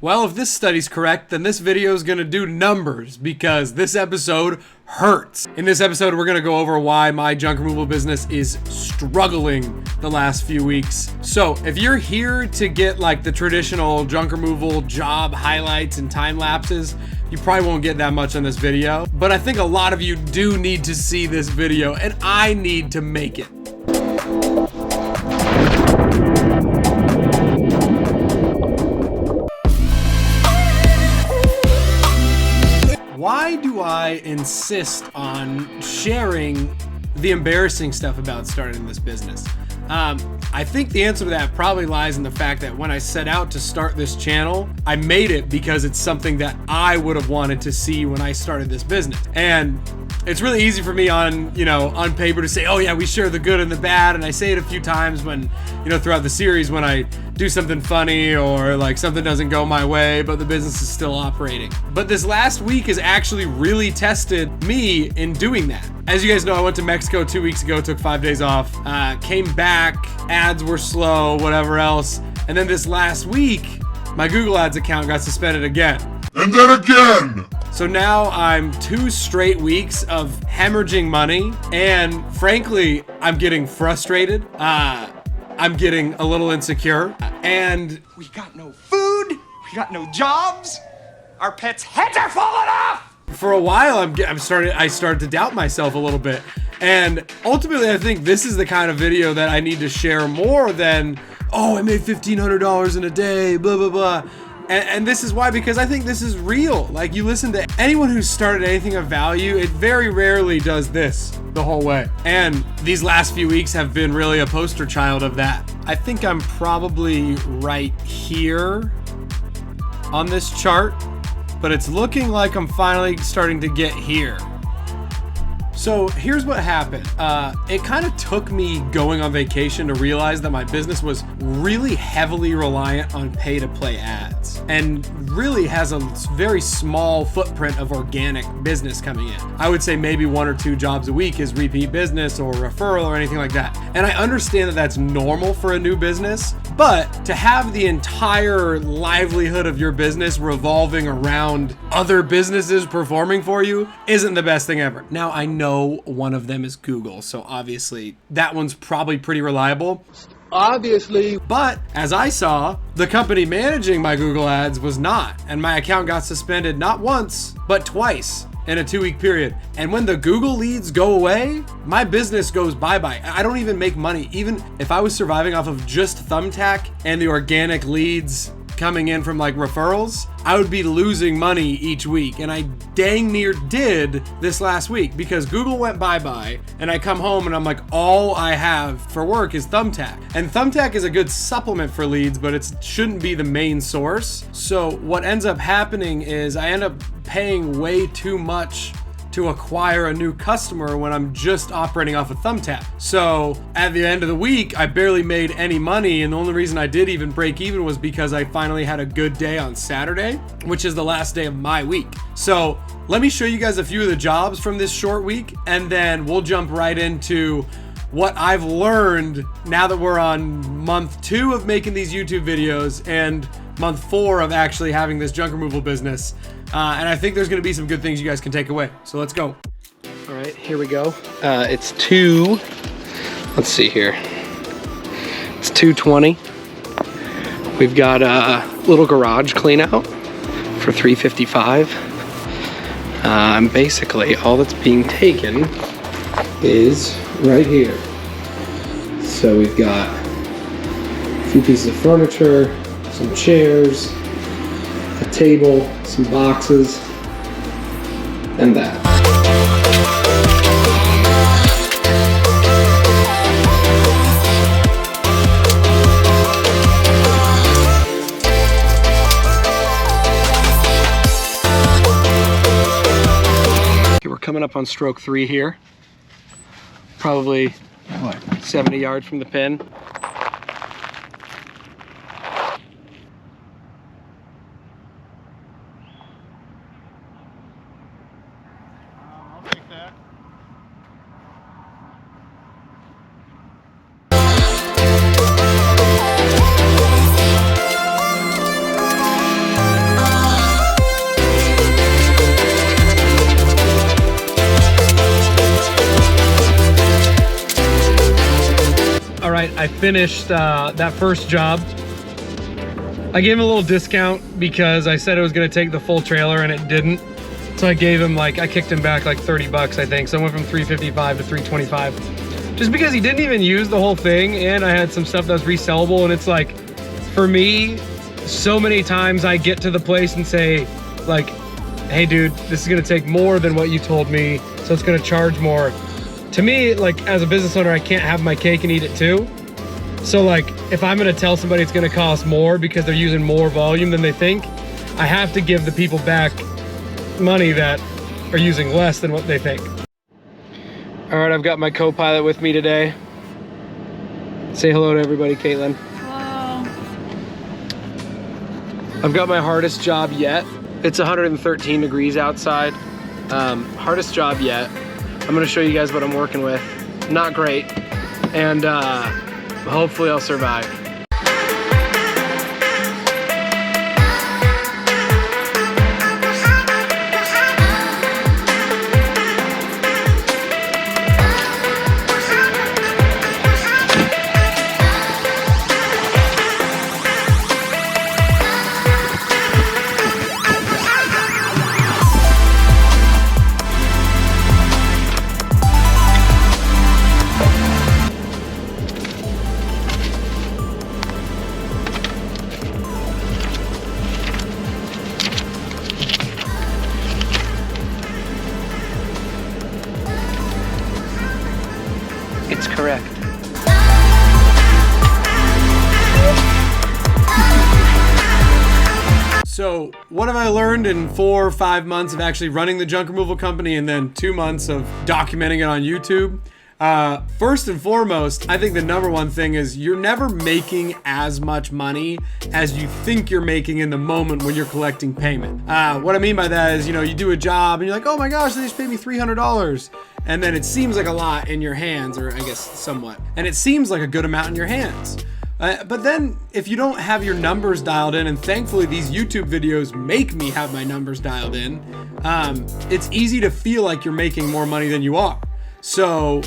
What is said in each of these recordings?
Well, if this study's correct, then this video is going to do numbers because this episode hurts. In this episode, we're going to go over why my junk removal business is struggling the last few weeks. So if you're here to get like the traditional junk removal job highlights and time lapses, you probably won't get that much on this video. But I think a lot of you do need to see this video, and I need to make it. Why do I insist on sharing the embarrassing stuff about starting this business? I think the answer to that probably lies in the fact that when I set out to start this channel, I made it because it's something that I would have wanted to see when I started this business. And it's really easy for me on paper to say, oh yeah, we share the good and the bad. And I say it a few times when, throughout the series when I do something funny or like something doesn't go my way, but the business is still operating. But this last week has actually really tested me in doing that. As you guys know, I went to Mexico 2 weeks ago, took 5 days off, came back, ads were slow, whatever else. And then this last week, my Google Ads account got suspended again. And then again! So now I'm 2 straight weeks of hemorrhaging money, and frankly, I'm getting frustrated. I'm getting a little insecure, and we got no food, we got no jobs, our pets' heads are falling off! For a while, I started to doubt myself a little bit, and ultimately, I think this is the kind of video that I need to share more than, oh, I made $1,500 in a day, blah, blah, blah. And this is why, because I think this is real. Like, you listen to anyone who's started anything of value, it very rarely does this the whole way. And these last few weeks have been really a poster child of that. I think I'm probably right here on this chart, but it's looking like I'm finally starting to get here. So here's what happened. It kind of took me going on vacation to realize that my business was really heavily reliant on pay-to-play ads and really has a very small footprint of organic business coming in. I would say maybe 1 or 2 jobs a week is repeat business or referral or anything like that. And I understand that that's normal for a new business, but to have the entire livelihood of your business revolving around other businesses performing for you isn't the best thing ever. Now, I know one of them is Google, so obviously that one's probably pretty reliable. Obviously. But as I saw, the company managing my Google ads was not, and my account got suspended not once, but twice in a 2-week period. And when the Google leads go away, my business goes bye-bye. I don't even make money. Even if I was surviving off of just Thumbtack and the organic leads coming in from like referrals, I would be losing money each week. And I dang near did this last week because Google went bye-bye and I come home and I'm like, all I have for work is Thumbtack. And Thumbtack is a good supplement for leads, but it shouldn't be the main source. So what ends up happening is I end up paying way too much to acquire a new customer when I'm just operating off of Thumbtack. So at the end of the week, I barely made any money, and the only reason I did even break even was because I finally had a good day on Saturday, which is the last day of my week. So let me show you guys a few of the jobs from this short week, and then we'll jump right into what I've learned now that we're on month 2 of making these YouTube videos and month 4 of actually having this junk removal business. And I think there's gonna be some good things you guys can take away. So let's go. All right, here we go. It's let's see here. It's 2:20. We've got a little garage clean out for $355. Basically all that's being taken is right here. So we've got a few pieces of furniture, some chairs, a table, some boxes, and that. Okay, we're coming up on stroke 3 here. Probably 70 yards from the pin. finished that first job. I gave him a little discount because I said it was gonna take the full trailer and it didn't. So I gave him I kicked him back like 30 bucks, I think. So I went from 355 to 325. Just because he didn't even use the whole thing, and I had some stuff that was resellable. And it's like, for me, so many times I get to the place and say like, hey dude, this is gonna take more than what you told me, so it's gonna charge more. To me, like as a business owner, I can't have my cake and eat it too. So like, if I'm gonna tell somebody it's gonna cost more because they're using more volume than they think, I have to give the people back money that are using less than what they think. All right, I've got my co-pilot with me today. Say hello to everybody, Caitlin. Hello. I've got my hardest job yet. It's 113 degrees outside. Hardest job yet. I'm gonna show you guys what I'm working with. Not great. And hopefully I'll survive. It's correct. So what have I learned in 4 or 5 months of actually running the junk removal company and then 2 months of documenting it on YouTube? First and foremost, I think the number one thing is you're never making as much money as you think you're making in the moment when you're collecting payment. What I mean by that is, you do a job and you're like, oh my gosh, they just paid me $300. And then it seems like a lot in your hands, or I guess somewhat. And it seems like a good amount in your hands. But then if you don't have your numbers dialed in, and thankfully these YouTube videos make me have my numbers dialed in, it's easy to feel like you're making more money than you are. So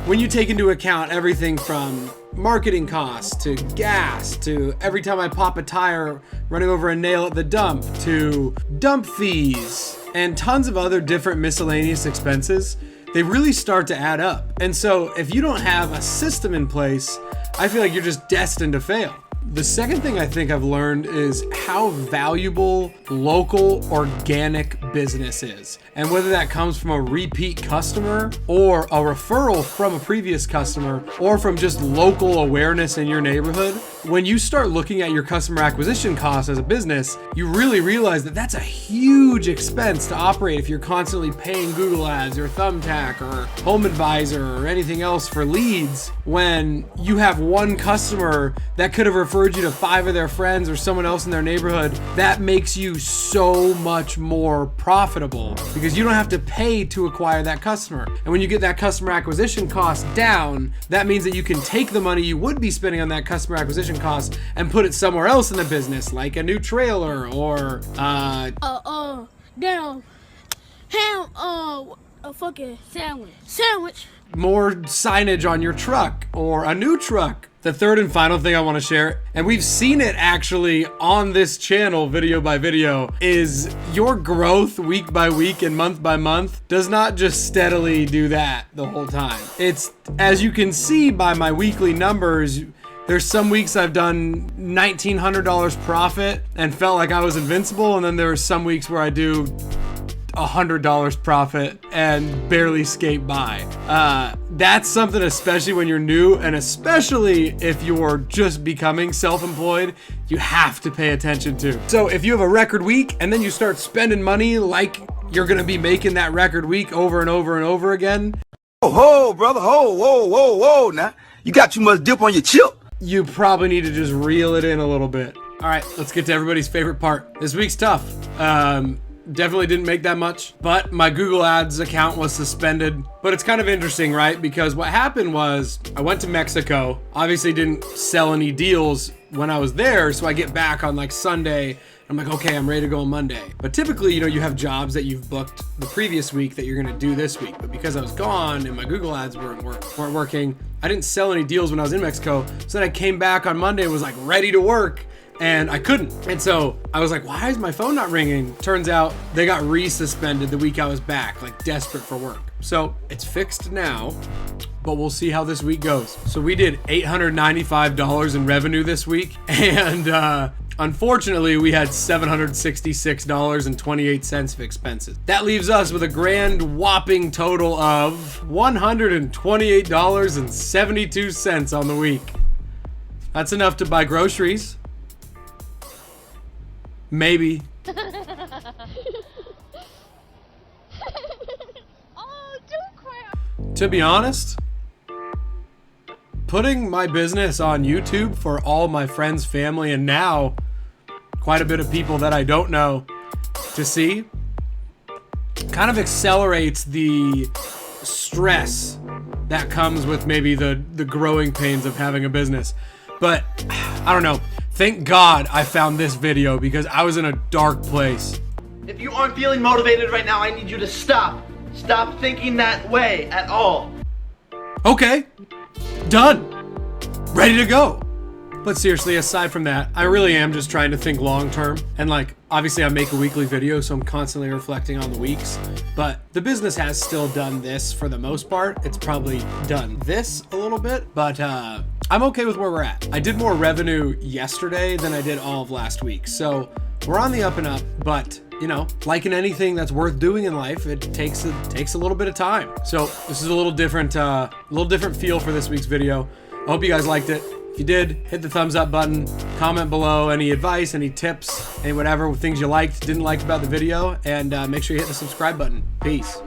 when you take into account everything from marketing costs to gas to every time I pop a tire running over a nail at the dump to dump fees and tons of other different miscellaneous expenses, they really start to add up. And so if you don't have a system in place, I feel like you're just destined to fail. The second thing I think I've learned is how valuable local organic business is. And whether that comes from a repeat customer or a referral from a previous customer or from just local awareness in your neighborhood, when you start looking at your customer acquisition costs as a business, you really realize that that's a huge expense to operate if you're constantly paying Google Ads or Thumbtack or Home Advisor or anything else for leads, when you have one customer that could have referred you to 5 of their friends or someone else in their neighborhood. That makes you so much more profitable because you don't have to pay to acquire that customer. And when you get that customer acquisition cost down, that means that you can take the money you would be spending on that customer acquisition cost and put it somewhere else in the business, like a new trailer or a fucking sandwich. More signage on your truck or a new truck. The third and final thing I want to share, and we've seen it actually on this channel video by video, is your growth week by week and month by month does not just steadily do that the whole time. It's, as you can see by my weekly numbers, there's some weeks I've done $1,900 profit and felt like I was invincible, and then there are some weeks where I do $100 profit and barely skate by. That's something, especially when you're new, and especially if you're just becoming self-employed, you have to pay attention to. So if you have a record week and then you start spending money like you're gonna be making that record week over and over and over again. Oh, brother, whoa, now. You got too much dip on your chip. You probably need to just reel it in a little bit. All right, let's get to everybody's favorite part. This week's tough. Definitely didn't make that much, but my Google Ads account was suspended. But it's kind of interesting, right? Because what happened was I went to Mexico, obviously didn't sell any deals when I was there. So I get back on like Sunday I'm like, okay, I'm ready to go on Monday. But typically, you know, you have jobs that you've booked the previous week that you're gonna do this week. But because I was gone and my Google ads weren't working, I didn't sell any deals when I was in Mexico. So then I came back on Monday and was like ready to work, and I couldn't. And so I was like, why is my phone not ringing? Turns out they got resuspended the week I was back, like desperate for work. So it's fixed now, but we'll see how this week goes. So we did $895 in revenue this week, and unfortunately we had $766.28 of expenses. That leaves us with a grand whopping total of $128.72 on the week. That's enough to buy groceries. Maybe. Oh, don't cry. To be honest, putting my business on YouTube for all my friends, family, and now quite a bit of people that I don't know to see kind of accelerates the stress that comes with maybe the growing pains of having a business. But I don't know. Thank God I found this video because I was in a dark place. If you aren't feeling motivated right now, I need you to stop. Stop thinking that way at all. Okay, done. Ready to go. But seriously, aside from that, I really am just trying to think long term. And like, obviously I make a weekly video, so I'm constantly reflecting on the weeks. But the business has still done this for the most part. It's probably done this a little bit, but I'm okay with where we're at. I did more revenue yesterday than I did all of last week. So we're on the up and up, but you know, like in anything that's worth doing in life, it takes a little bit of time. So this is a little different feel for this week's video. I hope you guys liked it. If you did, hit the thumbs up button, comment below any advice, any tips, any whatever, things you liked, didn't like about the video, and make sure you hit the subscribe button. Peace.